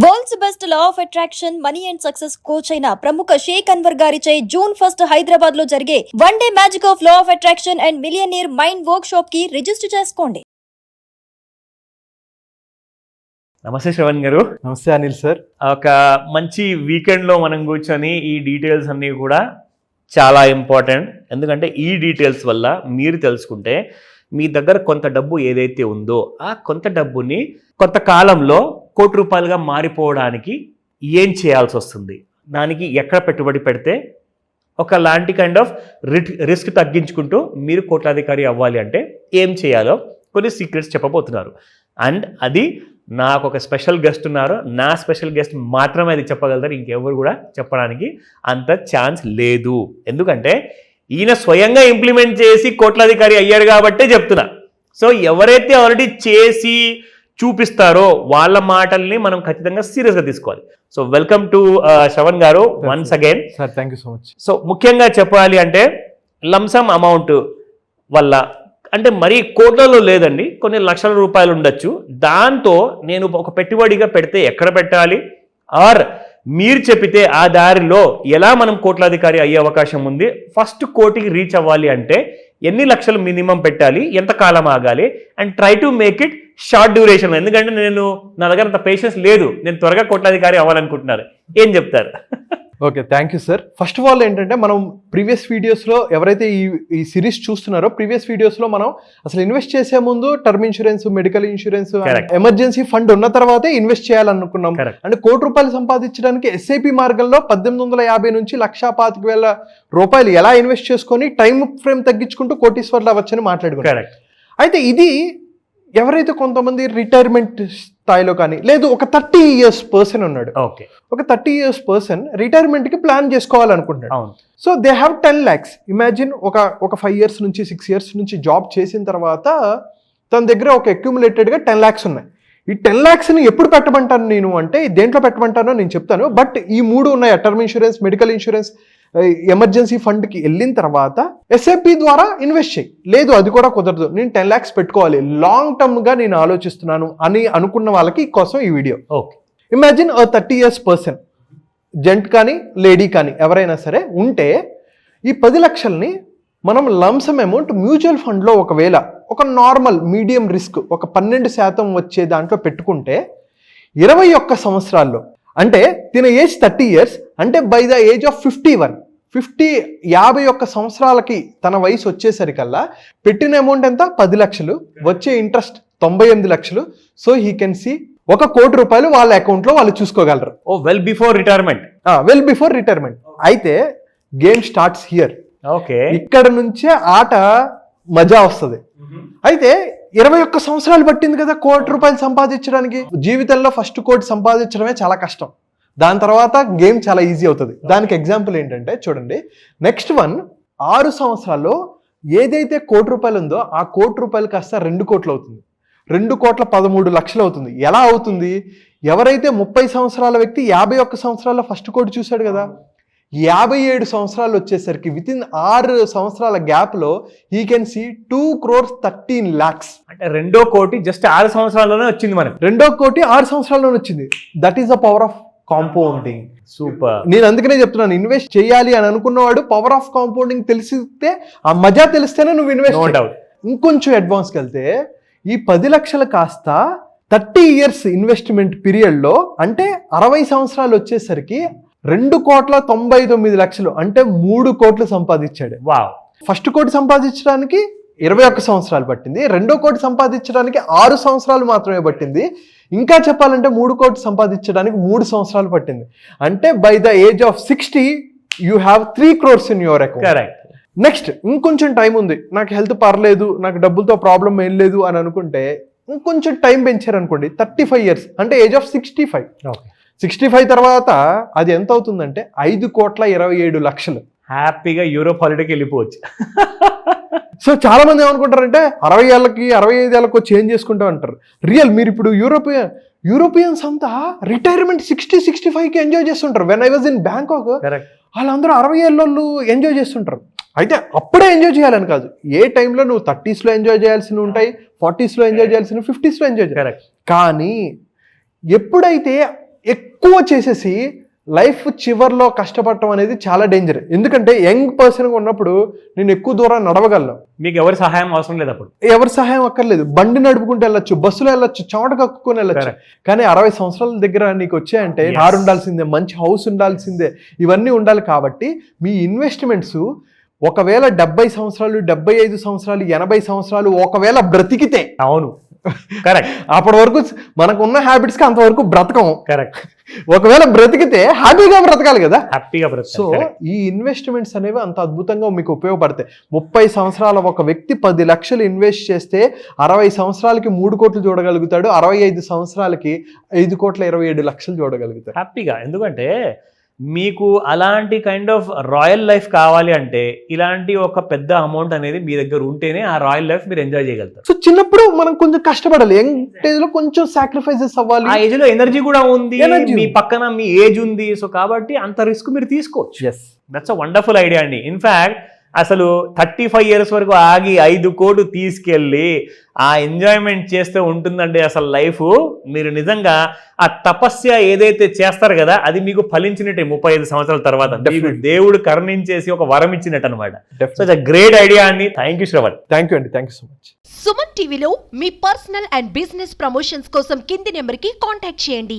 World's best law of attraction money and success coach అయిన ప్రముఖ షేక్ అన్వర్ గారిచే జూన్ 1 హైదరాబాద్ లో జరిగే one day magic of law of attraction and millionaire mind work shop కి register చేసుకోండి. నమస్తే శ్రవణ్ గారు. నమస్తే అనిల్ సార్. ఒక మంచి వీకెండ్లో మనం కూర్చొని ఈ డీటెయిల్స్ అన్నీ కూడా చాలా ఇంపార్టెంట్. ఎందుకంటే ఈ డీటెయిల్స్ వల్ల మీరు తెలుసుకుంటే మీ దగ్గర కొంత డబ్బు ఏదైతే ఉందో ఆ కొంత డబ్బుని కొంతకాలంలో ₹1,00,00,000గా మారిపోవడానికి ఏం చేయాల్సి వస్తుంది, దానికి ఎక్కడ పెట్టుబడి పెడితే ఒకలాంటి కైండ్ ఆఫ్ రిస్క్ తగ్గించుకుంటూ మీరు కోట్లాధికారి అవ్వాలి అంటే ఏం చేయాలో కొన్ని సీక్రెట్స్ చెప్పబోతున్నారు. అండ్ అది నాకు ఒక స్పెషల్ గెస్ట్ ఉన్నారు. నా స్పెషల్ గెస్ట్ మాత్రమే అది చెప్పగలుగుతారు, ఇంకెవరు కూడా చెప్పడానికి అంత ఛాన్స్ లేదు. ఎందుకంటే ఈయన స్వయంగా ఇంప్లిమెంట్ చేసి కోట్లాధికారి అయ్యాడు కాబట్టే చెప్తున్నా. సో ఎవరైతే ఆల్రెడీ చేసి చూపిస్తారో వాళ్ళ మాటల్ని మనం ఖచ్చితంగా సీరియస్గా తీసుకోవాలి. సో వెల్కమ్ టు శ్రవణ్ గారు once again. Sir thank you so much. So ముఖ్యంగా చెప్పాలి అంటే లంసమ్ అమౌంట్ వల్ల అంటే మరీ కోట్లలో లేదండి, కొన్ని లక్షల రూపాయలు ఉండొచ్చు. దాంతో నేను ఒక పెట్టుబడిగా పెడితే ఎక్కడ పెట్టాలి, ఆర్ మీరు చెప్పితే ఆ దారిలో ఎలా మనం కోట్లాధికారి అయ్యే అవకాశం ఉంది, ఫస్ట్ కోటికి రీచ్ అవ్వాలి అంటే ఎన్ని లక్షలు మినిమం పెట్టాలి, ఎంత కాలం ఆగాలి, and try to make it short duration. ఎందుకంటే నా దగ్గర అంత పేషెన్స్ లేదు, నేను త్వరగా కోట్లాధికారి అవ్వాలనుకుంటున్నారు. ఏం చెప్తారు? Okay, thank you sir. First of all ఏంటంటే మనం ప్రీవియస్ వీడియోస్లో ఎవరైతే ఈ సిరీస్ చూస్తున్నారో ప్రీవియస్ వీడియోస్లో మనం అసలు ఇన్వెస్ట్ చేసే ముందు term insurance, medical insurance, emergency fund ఉన్న తర్వాతే ఇన్వెస్ట్ చేయాలనుకున్నాం. అంటే ₹1,00,00,000 సంపాదించడానికి ఎస్ఐపి మార్గంలో 1850 నుంచి ₹1,50,000 ఎలా ఇన్వెస్ట్ చేసుకొని టైం ఫ్రేమ్ తగ్గించుకుంటూ కోటీశ్వర్లు అవ్వచ్చని మాట్లాడుకున్నాం. అయితే ఇది ఎవరైతే కొంతమంది రిటైర్మెంట్ స్థాయిలో కానీ లేదు ఒక 30 years పర్సన్ ఉన్నాడు, ఒక 30 years పర్సన్ రిటైర్మెంట్కి ప్లాన్ చేసుకోవాలనుకుంటున్నాడు. So they have 10 lakhs. Imagine ఒక 5 years నుంచి 6 years నుంచి జాబ్ చేసిన తర్వాత తన దగ్గర ఒక అక్యుములేటెడ్గా 10 lakhs ఉన్నాయి. ఈ 10 lakhsని ఎప్పుడు పెట్టమంటాను నేను అంటే దేంట్లో పెట్టమంటానో నేను చెప్తాను. బట్ ఈ 3 ఉన్నాయి, term insurance, medical insurance, emergency ఫండ్కి వెళ్ళిన తర్వాత ఎస్ఐపి ద్వారా ఇన్వెస్ట్ చేయి. లేదు అది కూడా కుదరదు, నేను 10 lakhs పెట్టుకోవాలి, లాంగ్ టర్మ్గా నేను ఆలోచిస్తున్నాను అని అనుకున్న వాళ్ళకి కోసం ఈ video. Okay, imagine 30 years person, gent కానీ లేడీ కానీ ఎవరైనా సరే ఉంటే ఈ 10 లక్షల్ని మనం లంసమ్ అమౌంట్ మ్యూచువల్ ఫండ్లో ఒకవేళ ఒక నార్మల్ మీడియం రిస్క్ ఒక 12% వచ్చే దాంట్లో పెట్టుకుంటే 21 సంవత్సరాల్లో, అంటే తిన ఏజ్ 30 years అంటే బై ద ఏజ్ ఆఫ్ 51 సంవత్సరాలకి తన వయసు వచ్చేసరికల్లా పెట్టిన అమౌంట్ ఎంత? 10 లక్షలు, వచ్చే ఇంట్రెస్ట్ 98 లక్షలు. సో హీ కెన్ సీ ₹1,00,00,000 వాళ్ళ అకౌంట్లో వాళ్ళు చూసుకోగలరు. Well before retirement. అయితే గేమ్ స్టార్ట్స్ హియర్. ఓకే, ఇక్కడ నుంచే ఆట మజా వస్తుంది. అయితే 21 సంవత్సరాలు పట్టింది కదా ₹1,00,00,000 సంపాదించడానికి. జీవితంలో ఫస్ట్ కోటి సంపాదించడమే చాలా కష్టం, దాని తర్వాత గేమ్ చాలా ఈజీ అవుతుంది. దానికి ఎగ్జాంపుల్ ఏంటంటే చూడండి, నెక్స్ట్ 6 సంవత్సరాల్లో ఏదైతే ₹1,00,00,000 ఉందో ఆ ₹1,00,00,000 కాస్త ₹2,00,00,000 అవుతుంది, ₹2,13,00,000 అవుతుంది. ఎలా అవుతుంది? ఎవరైతే 30 సంవత్సరాల వ్యక్తి 51 సంవత్సరాల్లో ఫస్ట్ కోటి చూశాడు కదా, 57 సంవత్సరాలు వచ్చేసరికి విత్ ఇన్ 6 సంవత్సరాల గ్యాప్ లో హీ కెన్ సీ ₹2,13,00,000. అంటే 2 కోటి జస్ట్ 6 సంవత్సరాల్లోనే వచ్చింది మనకి. 2 కోటి 6 సంవత్సరాల్లోనే వచ్చింది. That is the power of compounding. Super. నేను అందుకనే చెప్తున్నాను, ఇన్వెస్ట్ చేయాలి అని అనుకున్నవాడు పవర్ ఆఫ్ కాంపౌండింగ్ తెలిసితే, ఆ మజా తెలిస్తేనే నువ్వు ఇన్వెస్ట్. ఇంకొంచెం అడ్వాన్స్కి వెళ్తే ఈ 10 లక్షలు కాస్త 30 years ఇన్వెస్ట్మెంట్ పీరియడ్ లో అంటే 60 సంవత్సరాలు వచ్చేసరికి ₹2,99,00,000 అంటే 3 కోట్లు సంపాదించాడు. వావ్. ఫస్ట్ కోటి సంపాదించడానికి 21 సంవత్సరాలు పట్టింది, 2వ కోటి సంపాదించడానికి 6 సంవత్సరాలు మాత్రమే పట్టింది. ఇంకా చెప్పాలంటే 3 కోట్లు సంపాదించడానికి 3 సంవత్సరాలు పట్టింది. అంటే by the age of 60 you have 3 crores in your account. Correct. Next ఇంకొంచెం టైం ఉంది, నాకు హెల్త్ పర్లేదు, నాకు డబ్బులతో ప్రాబ్లం ఏం లేదు అని అనుకుంటే ఇంకొంచెం టైం పెంచారనుకోండి, 35 years అంటే ఏజ్ ఆఫ్ 65. 65 తర్వాత అది ఎంత అవుతుందంటే ₹5,27,00,000. హ్యాపీగా యూరోప్ హాలిడేకి వెళ్ళిపోవచ్చు. సో చాలా మంది ఏమనుకుంటారంటే 60 ఏళ్ళకి 65 ఏళ్ళకో చేంజ్ చేసుకుంటాం అంటారు. రియల్ మీరు ఇప్పుడు యూరోపియన్స్ అంతా రిటైర్మెంట్ 60-65కి ఎంజాయ్ చేస్తుంటారు. When I was in Bangkok వాళ్ళందరూ 60 ఏళ్ళు ఎంజాయ్ చేస్తుంటారు. అయితే అప్పుడే ఎంజాయ్ చేయాలని కాదు, ఏ టైంలో నువ్వు 30sలో ఎంజాయ్ చేయాల్సినవి ఉంటాయి, 40sలో ఎంజాయ్ చేయాల్సినవి 50sలో ఎంజాయ్ చేయాలి. కానీ ఎప్పుడైతే ఎక్కువ చేసేసి లైఫ్ చివర్లో కష్టపడటం అనేది చాలా డేంజర్. ఎందుకంటే యంగ్ పర్సన్గా ఉన్నప్పుడు నేను ఎక్కువ దూరం నడవగలను, మీకు ఎవరి సహాయం అవసరం లేదు అప్పుడు. ఎవరి సహాయం అక్కర్లేదు, బండి నడుపుకుంటూ వెళ్ళొచ్చు, బస్సులో వెళ్ళొచ్చు, చెమట కక్కుకొని వెళ్ళొచ్చు. కానీ 60 సంవత్సరాల దగ్గర నీకు వచ్చాయంటే కారు ఉండాల్సిందే, మంచి హౌస్ ఉండాల్సిందే, ఇవన్నీ ఉండాలి. కాబట్టి మీ ఇన్వెస్ట్మెంట్స్ ఒకవేళ 70 సంవత్సరాలు, 75 సంవత్సరాలు, 80 సంవత్సరాలు ఒకవేళ బ్రతికితే, అవును కరెక్ట్, అప్పటి వరకు మనకున్న హ్యాబిట్స్కి అంతవరకు బ్రతకము. కరెక్ట్, ఒకవేళ బ్రతికితే హ్యాపీగా బ్రతకాలి కదా. హ్యాపీగా సో ఈ ఇన్వెస్ట్మెంట్స్ అనేవి అంత అద్భుతంగా మీకు ఉపయోగపడతాయి. 30 సంవత్సరాల ఒక వ్యక్తి 10 లక్షలు ఇన్వెస్ట్ చేస్తే 60 సంవత్సరాలకి 3 కోట్లు చూడగలుగుతాడు, 65 సంవత్సరాలకి 5,27 లక్షలు చూడగలుగుతాడు హ్యాపీగా. ఎందుకంటే మీకు అలాంటి కైండ్ ఆఫ్ రాయల్ లైఫ్ కావాలి అంటే ఇలాంటి ఒక పెద్ద అమౌంట్ అనేది మీ దగ్గర ఉంటేనే ఆ రాయల్ లైఫ్ మీరు ఎంజాయ్ చేయగలుగుతారు. సో చిన్నప్పుడు మనం కొంచెం కష్టపడాలి, యంగ్ ఏజ్ లో కొంచెం సాక్రిఫైసెస్ అవ్వాలి. ఆ ఏజ్ లో ఎనర్జీ కూడా ఉంది, Energy మీ పక్కన మీ ఏజ్ ఉంది. సో కాబట్టి అంత రిస్క్ మీరు తీసుకోవచ్చు. Yes, that's a wonderful idea అండి. ఇన్ఫ్యాక్ట్ అసలు 35 ఇయర్స్ వరకు ఆగి 5 కోట్లు తీసుకెళ్ళి ఆ ఎంజాయ్మెంట్ చేస్తూ ఉంటుందంటే అసలు లైఫ్, మీరు నిజంగా ఆ తపస్య ఏదైతే చేస్తారు కదా అది మీకు ఫలించినట్టే 35 సంవత్సరాల తర్వాత. మీకు దేవుడు కరుణించేసి ఒక వరం ఇచ్చినట్టు అనమాట. So it's a great idea అండి. Thank you Shravan. Thank you అండి, thank you so much. Suman టీవీలో మీ పర్సనల్ అండ్ బిజినెస్ ప్రమోషన్స్ కోసం కింది నెంబర్కి కాంటాక్ట్ చేయండి.